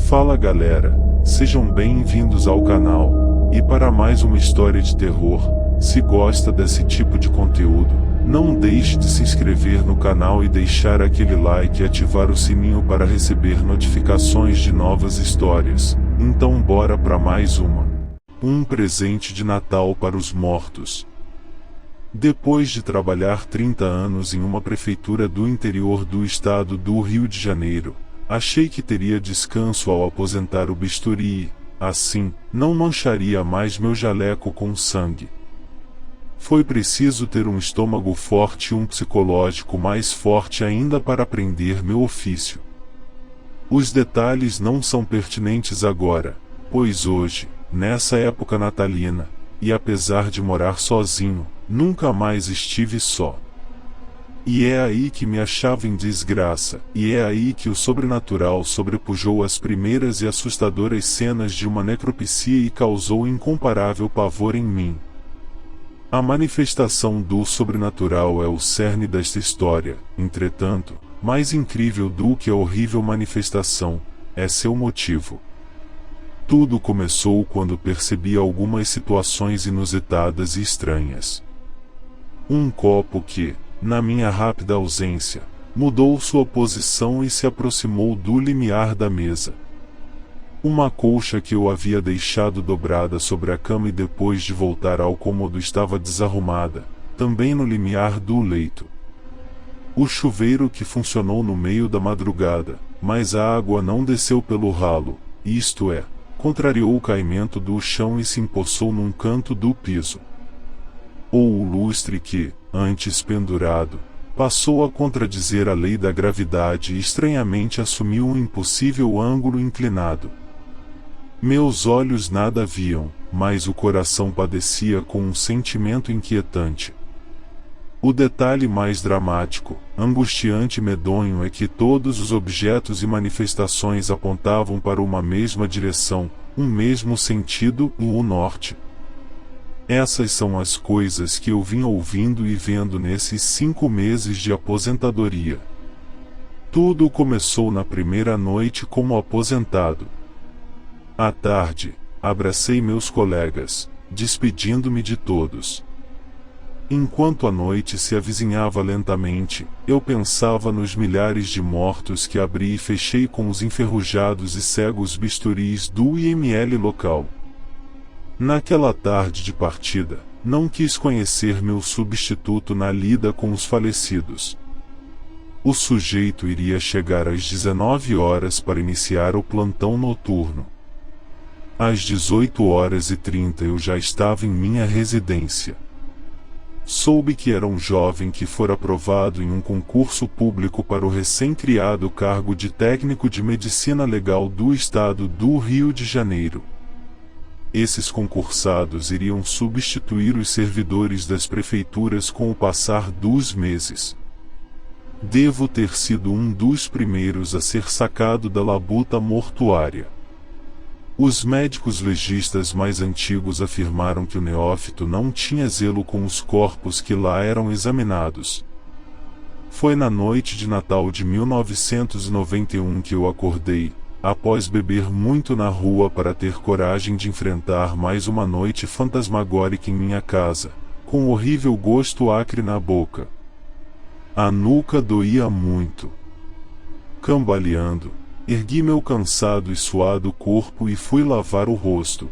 Fala galera, sejam bem-vindos ao canal, e para mais uma história de terror. Se gosta desse tipo de conteúdo, não deixe de se inscrever no canal e deixar aquele like e ativar o sininho para receber notificações de novas histórias. Então bora para mais uma. Um presente de Natal para os mortos. Depois de trabalhar 30 anos em uma prefeitura do interior do estado do Rio de Janeiro, achei que teria descanso ao aposentar o bisturi e, assim, não mancharia mais meu jaleco com sangue. Foi preciso ter um estômago forte e um psicológico mais forte ainda para aprender meu ofício. Os detalhes não são pertinentes agora, pois hoje, nessa época natalina, e apesar de morar sozinho, nunca mais estive só. E é aí que me achava em desgraça, e é aí que o sobrenatural sobrepujou as primeiras e assustadoras cenas de uma necropsia e causou incomparável pavor em mim. A manifestação do sobrenatural é o cerne desta história, entretanto, mais incrível do que a horrível manifestação, é seu motivo. Tudo começou quando percebi algumas situações inusitadas e estranhas. Um copo que, na minha rápida ausência, mudou sua posição e se aproximou do limiar da mesa. Uma colcha que eu havia deixado dobrada sobre a cama e depois de voltar ao cômodo estava desarrumada, também no limiar do leito. O chuveiro que funcionou no meio da madrugada, mas a água não desceu pelo ralo, isto é, contrariou o caimento do chão e se empoçou num canto do piso. Ou o lustre que, antes pendurado, passou a contradizer a lei da gravidade e estranhamente assumiu um impossível ângulo inclinado. Meus olhos nada viam, mas o coração padecia com um sentimento inquietante. O detalhe mais dramático, angustiante e medonho é que todos os objetos e manifestações apontavam para uma mesma direção, um mesmo sentido, o norte. Essas são as coisas que eu vim ouvindo e vendo nesses 5 meses de aposentadoria. Tudo começou na primeira noite como aposentado. À tarde, abracei meus colegas, despedindo-me de todos. Enquanto a noite se avizinhava lentamente, eu pensava nos milhares de mortos que abri e fechei com os enferrujados e cegos bisturis do IML local. Naquela tarde de partida, não quis conhecer meu substituto na lida com os falecidos. O sujeito iria chegar às 19 horas para iniciar o plantão noturno. Às 18h30 eu já estava em minha residência. Soube que era um jovem que fora aprovado em um concurso público para o recém-criado cargo de técnico de medicina legal do estado do Rio de Janeiro. Esses concursados iriam substituir os servidores das prefeituras com o passar dos meses. Devo ter sido um dos primeiros a ser sacado da labuta mortuária. Os médicos legistas mais antigos afirmaram que o neófito não tinha zelo com os corpos que lá eram examinados. Foi na noite de Natal de 1991 que eu acordei, após beber muito na rua para ter coragem de enfrentar mais uma noite fantasmagórica em minha casa, com horrível gosto acre na boca. A nuca doía muito. Cambaleando, ergui meu cansado e suado corpo e fui lavar o rosto.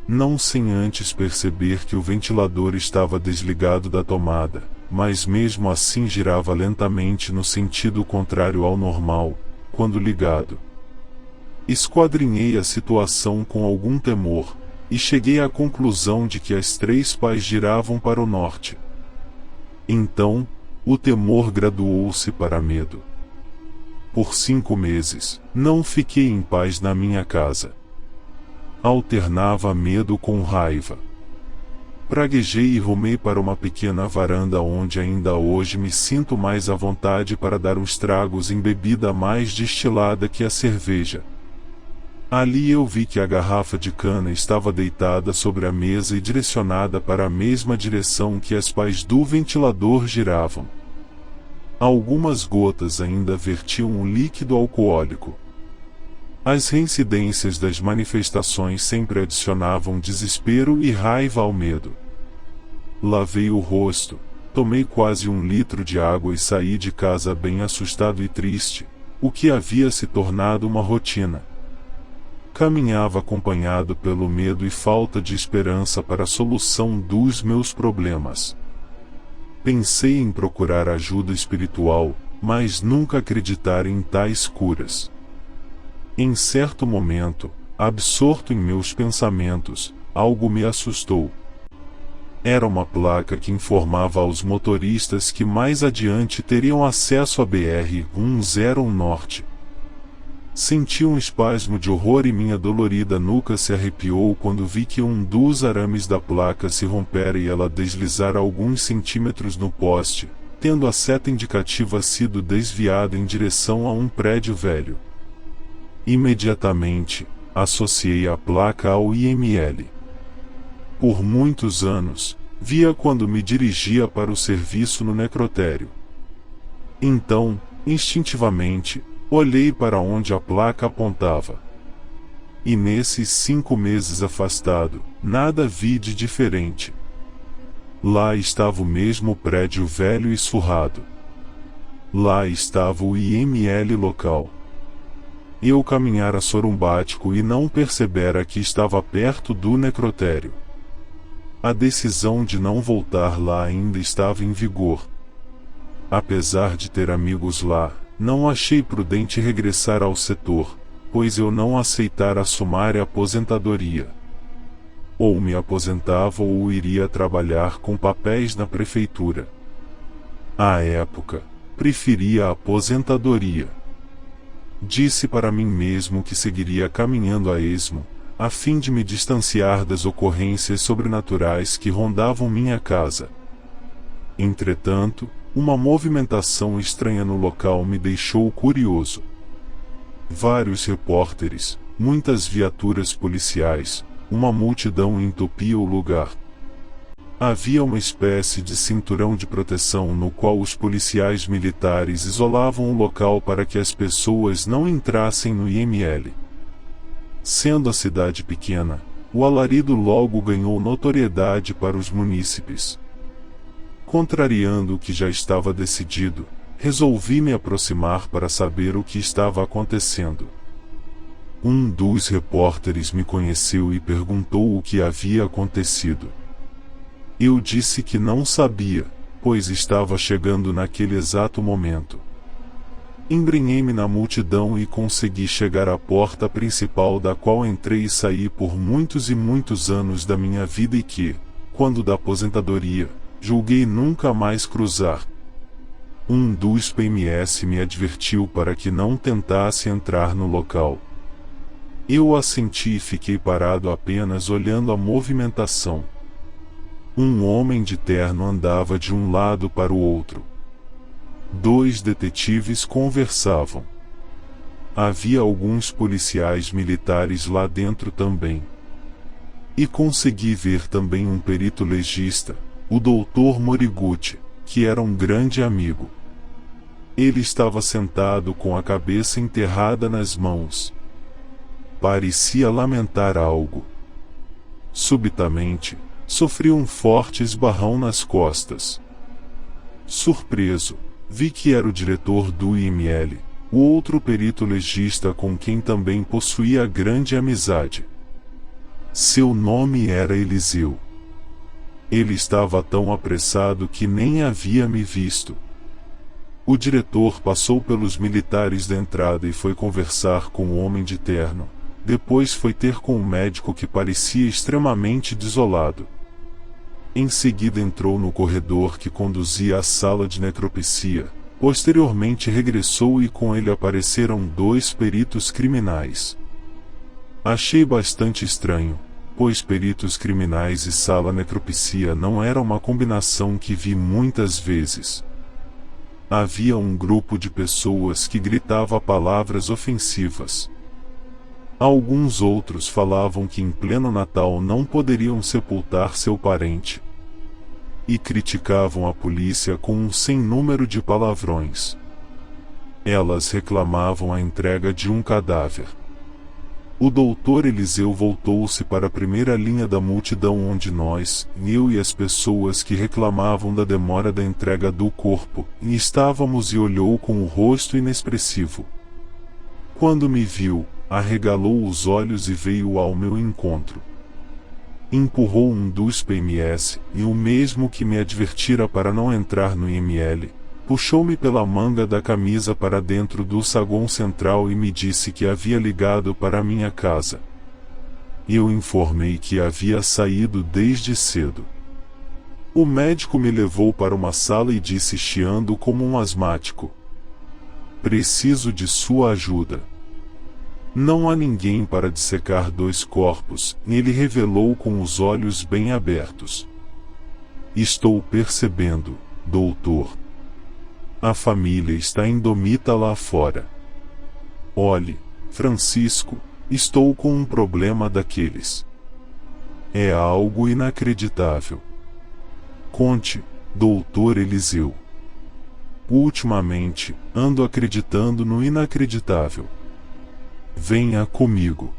Não sem antes perceber que o ventilador estava desligado da tomada, mas mesmo assim girava lentamente no sentido contrário ao normal, quando ligado. Esquadrinhei a situação com algum temor, e cheguei à conclusão de que as 3 pás giravam para o norte. Então, o temor graduou-se para medo. Por 5 meses, não fiquei em paz na minha casa. Alternava medo com raiva. Praguejei e rumei para uma pequena varanda onde ainda hoje me sinto mais à vontade para dar uns tragos em bebida mais destilada que a cerveja. Ali eu vi que a garrafa de cana estava deitada sobre a mesa e direcionada para a mesma direção que as pás do ventilador giravam. Algumas gotas ainda vertiam um líquido alcoólico. As reincidências das manifestações sempre adicionavam desespero e raiva ao medo. Lavei o rosto, tomei quase 1 litro de água e saí de casa bem assustado e triste, o que havia se tornado uma rotina. Caminhava acompanhado pelo medo e falta de esperança para a solução dos meus problemas. Pensei em procurar ajuda espiritual, mas nunca acreditar em tais curas. Em certo momento, absorto em meus pensamentos, algo me assustou. Era uma placa que informava aos motoristas que mais adiante teriam acesso à BR-101 Norte. Senti um espasmo de horror e minha dolorida nuca se arrepiou quando vi que um dos arames da placa se rompera e ela deslizara alguns centímetros no poste, tendo a seta indicativa sido desviada em direção a um prédio velho. Imediatamente, associei a placa ao IML. Por muitos anos, via quando me dirigia para o serviço no necrotério. Então, instintivamente, olhei para onde a placa apontava. E nesses 5 meses afastado, nada vi de diferente. Lá estava o mesmo prédio velho e surrado. Lá estava o IML local. Eu caminhara sorumbático e não percebera que estava perto do necrotério. A decisão de não voltar lá ainda estava em vigor. Apesar de ter amigos lá, não achei prudente regressar ao setor, pois eu não aceitara a sumária aposentadoria. Ou me aposentava ou iria trabalhar com papéis na prefeitura. À época, preferia a aposentadoria. Disse para mim mesmo que seguiria caminhando a esmo, a fim de me distanciar das ocorrências sobrenaturais que rondavam minha casa. Entretanto, uma movimentação estranha no local me deixou curioso. Vários repórteres, muitas viaturas policiais, uma multidão entupia o lugar. Havia uma espécie de cinturão de proteção no qual os policiais militares isolavam o local para que as pessoas não entrassem no IML. Sendo a cidade pequena, o alarido logo ganhou notoriedade para os munícipes. Contrariando o que já estava decidido, resolvi me aproximar para saber o que estava acontecendo. Um dos repórteres me conheceu e perguntou o que havia acontecido. Eu disse que não sabia, pois estava chegando naquele exato momento. Embrenhei-me na multidão e consegui chegar à porta principal da qual entrei e saí por muitos e muitos anos da minha vida e que, quando da aposentadoria, julguei nunca mais cruzar. Um dos PMS me advertiu para que não tentasse entrar no local. Eu assenti e fiquei parado apenas olhando a movimentação. Um homem de terno andava de um lado para o outro. 2 detetives conversavam. Havia alguns policiais militares lá dentro também. E consegui ver também um perito legista, o Dr. Moriguchi, que era um grande amigo. Ele estava sentado com a cabeça enterrada nas mãos. Parecia lamentar algo. Subitamente, sofri um forte esbarrão nas costas. Surpreso, vi que era o diretor do IML, o outro perito legista com quem também possuía grande amizade. Seu nome era Eliseu. Ele estava tão apressado que nem havia me visto. O diretor passou pelos militares da entrada e foi conversar com o homem de terno. Depois foi ter com um médico que parecia extremamente desolado. Em seguida entrou no corredor que conduzia à sala de necropsia. Posteriormente regressou e com ele apareceram 2 peritos criminais. Achei bastante estranho, pois peritos criminais e sala necropsia não era uma combinação que vi muitas vezes. Havia um grupo de pessoas que gritava palavras ofensivas. Alguns outros falavam que em pleno Natal não poderiam sepultar seu parente. E criticavam a polícia com um sem número de palavrões. Elas reclamavam a entrega de um cadáver. O doutor Eliseu voltou-se para a primeira linha da multidão onde nós, eu e as pessoas que reclamavam da demora da entrega do corpo, estávamos e olhou com o rosto inexpressivo. Quando me viu, arregalou os olhos e veio ao meu encontro. Empurrou um dos PMS, e o mesmo que me advertira para não entrar no IML, puxou-me pela manga da camisa para dentro do saguão central e me disse que havia ligado para minha casa. Eu informei que havia saído desde cedo. O médico me levou para uma sala e disse chiando como um asmático: "Preciso de sua ajuda. Não há ninguém para dissecar 2 corpos", e ele revelou com os olhos bem abertos. "Estou percebendo, doutor. A família está indomita lá fora. Olhe, Francisco, estou com um problema daqueles. É algo inacreditável. Conte, doutor Eliseu. Ultimamente, ando acreditando no inacreditável. Venha comigo."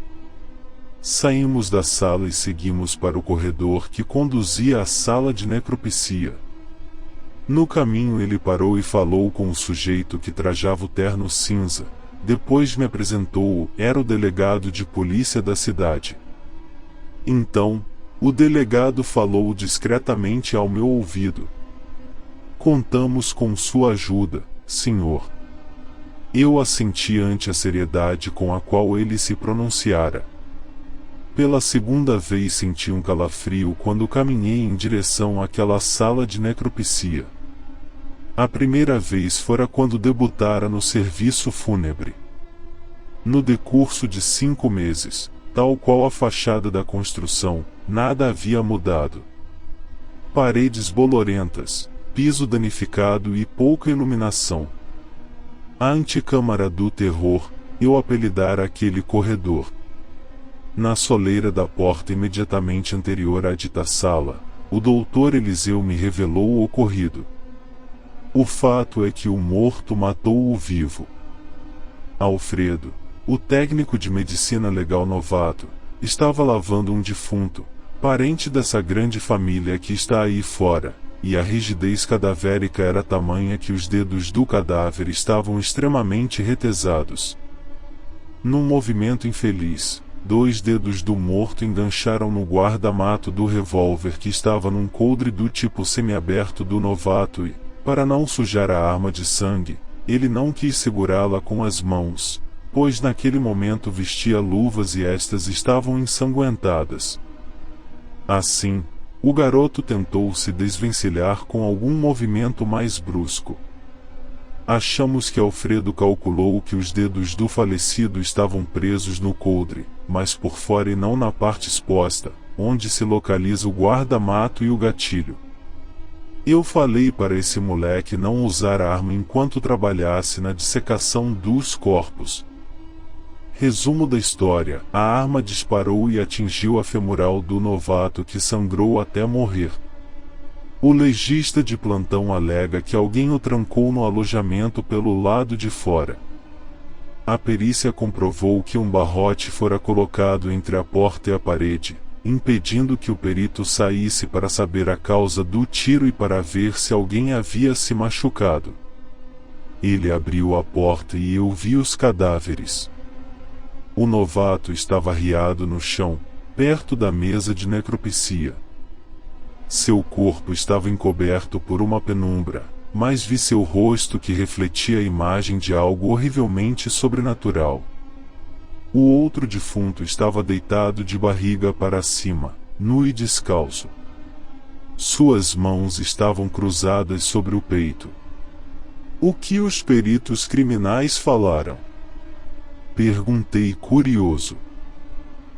Saímos da sala e seguimos para o corredor que conduzia à sala de necropsia. No caminho ele parou e falou com o sujeito que trajava o terno cinza. Depois me apresentou, era o delegado de polícia da cidade. Então, o delegado falou discretamente ao meu ouvido: "Contamos com sua ajuda, senhor." Eu assenti ante a seriedade com a qual ele se pronunciara. Pela segunda vez senti um calafrio quando caminhei em direção àquela sala de necropsia. A primeira vez fora quando debutara no serviço fúnebre. No decurso de 5 meses, tal qual a fachada da construção, nada havia mudado. Paredes bolorentas, piso danificado e pouca iluminação. A antecâmara do terror, eu apelidara aquele corredor. Na soleira da porta imediatamente anterior à dita sala, o doutor Eliseu me revelou o ocorrido. O fato é que o morto matou o vivo. Alfredo, o técnico de medicina legal novato, estava lavando um defunto, parente dessa grande família que está aí fora, e a rigidez cadavérica era tamanha que os dedos do cadáver estavam extremamente retesados. Num movimento infeliz, 2 dedos do morto engancharam no guarda-mato do revólver que estava num coldre do tipo semiaberto do novato e, para não sujar a arma de sangue, ele não quis segurá-la com as mãos, pois naquele momento vestia luvas e estas estavam ensanguentadas. Assim, o garoto tentou se desvencilhar com algum movimento mais brusco. Achamos que Alfredo calculou que os dedos do falecido estavam presos no coldre, mas por fora e não na parte exposta, onde se localiza o guarda-mato e o gatilho. Eu falei para esse moleque não usar a arma enquanto trabalhasse na dissecação dos corpos. Resumo da história: a arma disparou e atingiu a femoral do novato que sangrou até morrer. O legista de plantão alega que alguém o trancou no alojamento pelo lado de fora. A perícia comprovou que um barrote fora colocado entre a porta e a parede, impedindo que o perito saísse para saber a causa do tiro e para ver se alguém havia se machucado. Ele abriu a porta e eu vi os cadáveres. O novato estava arriado no chão, perto da mesa de necropsia. Seu corpo estava encoberto por uma penumbra, mas vi seu rosto que refletia a imagem de algo horrivelmente sobrenatural. O outro defunto estava deitado de barriga para cima, nu e descalço. Suas mãos estavam cruzadas sobre o peito. O que os peritos criminais falaram? Perguntei curioso.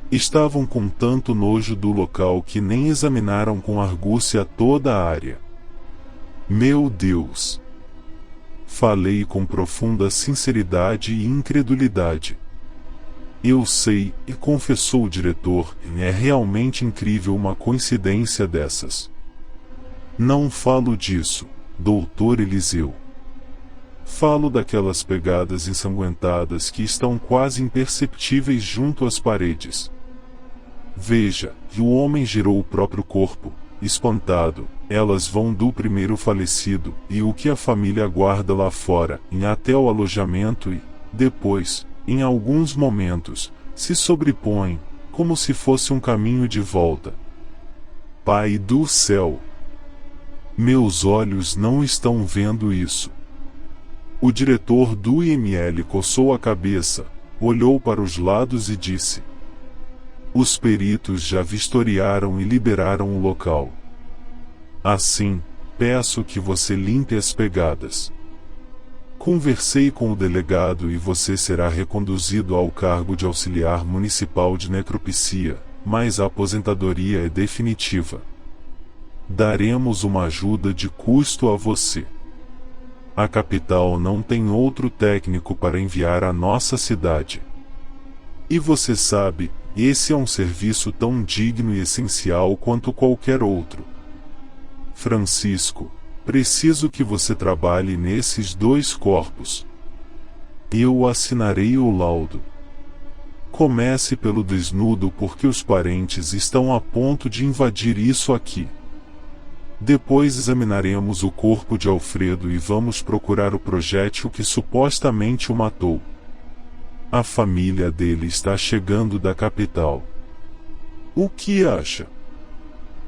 Estavam com tanto nojo do local que nem examinaram com argúcia toda a área. Meu Deus! Falei com profunda sinceridade e incredulidade. Eu sei, e confessou o diretor, é realmente incrível uma coincidência dessas. Não falo disso, doutor Eliseu. Falo daquelas pegadas ensanguentadas que estão quase imperceptíveis junto às paredes. Veja, e o homem girou o próprio corpo, espantado. Elas vão do primeiro falecido, e o que a família aguarda lá fora, em até o alojamento e, depois, em alguns momentos, se sobrepõem, como se fosse um caminho de volta. Pai do céu! Meus olhos não estão vendo isso. O diretor do IML coçou a cabeça, olhou para os lados e disse: os peritos já vistoriaram e liberaram o local. Assim, peço que você limpe as pegadas. Conversei com o delegado e você será reconduzido ao cargo de auxiliar municipal de necropsia, mas a aposentadoria é definitiva. Daremos uma ajuda de custo a você. A capital não tem outro técnico para enviar à nossa cidade. E você sabe, esse é um serviço tão digno e essencial quanto qualquer outro. Francisco, preciso que você trabalhe nesses 2 corpos. Eu assinarei o laudo. Comece pelo desnudo porque os parentes estão a ponto de invadir isso aqui. Depois examinaremos o corpo de Alfredo e vamos procurar o projétil que supostamente o matou. A família dele está chegando da capital. O que acha?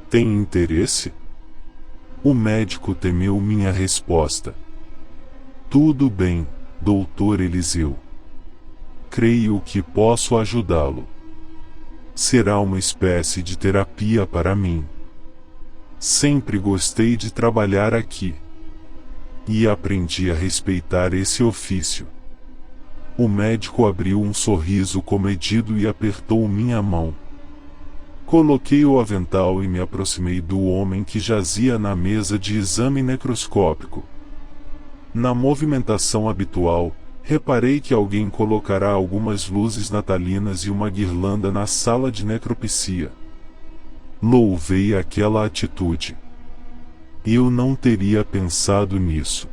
Tem interesse? O médico temeu minha resposta. Tudo bem, doutor Eliseu. Creio que posso ajudá-lo. Será uma espécie de terapia para mim. Sempre gostei de trabalhar aqui. E aprendi a respeitar esse ofício. O médico abriu um sorriso comedido e apertou minha mão. Coloquei o avental e me aproximei do homem que jazia na mesa de exame necroscópico. Na movimentação habitual, reparei que alguém colocará algumas luzes natalinas e uma guirlanda na sala de necropsia. Louvei aquela atitude. Eu não teria pensado nisso.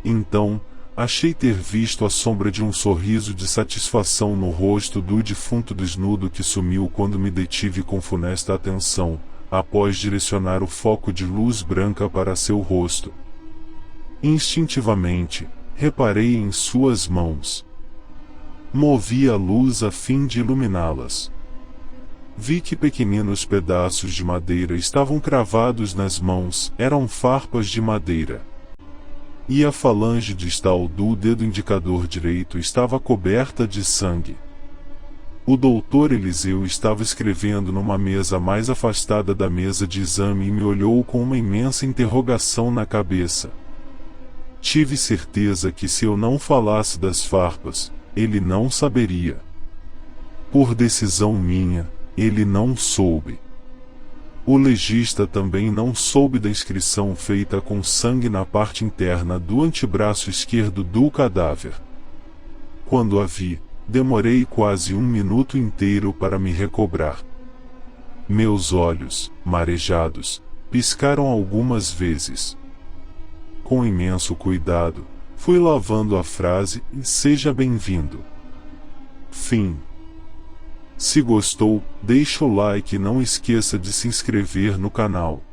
Então, achei ter visto a sombra de um sorriso de satisfação no rosto do defunto desnudo que sumiu quando me detive com funesta atenção, após direcionar o foco de luz branca para seu rosto. Instintivamente, reparei em suas mãos. Movi a luz a fim de iluminá-las. Vi que pequeninos pedaços de madeira estavam cravados nas mãos, eram farpas de madeira. E a falange distal do dedo indicador direito estava coberta de sangue. O doutor Eliseu estava escrevendo numa mesa mais afastada da mesa de exame e me olhou com uma imensa interrogação na cabeça. Tive certeza que se eu não falasse das farpas, ele não saberia. Por decisão minha, ele não soube. O legista também não soube da inscrição feita com sangue na parte interna do antebraço esquerdo do cadáver. Quando a vi, demorei quase 1 minuto inteiro para me recobrar. Meus olhos, marejados, piscaram algumas vezes. Com imenso cuidado, fui lavando a frase e seja bem-vindo. Fim. Se gostou, deixa o like e não esqueça de se inscrever no canal.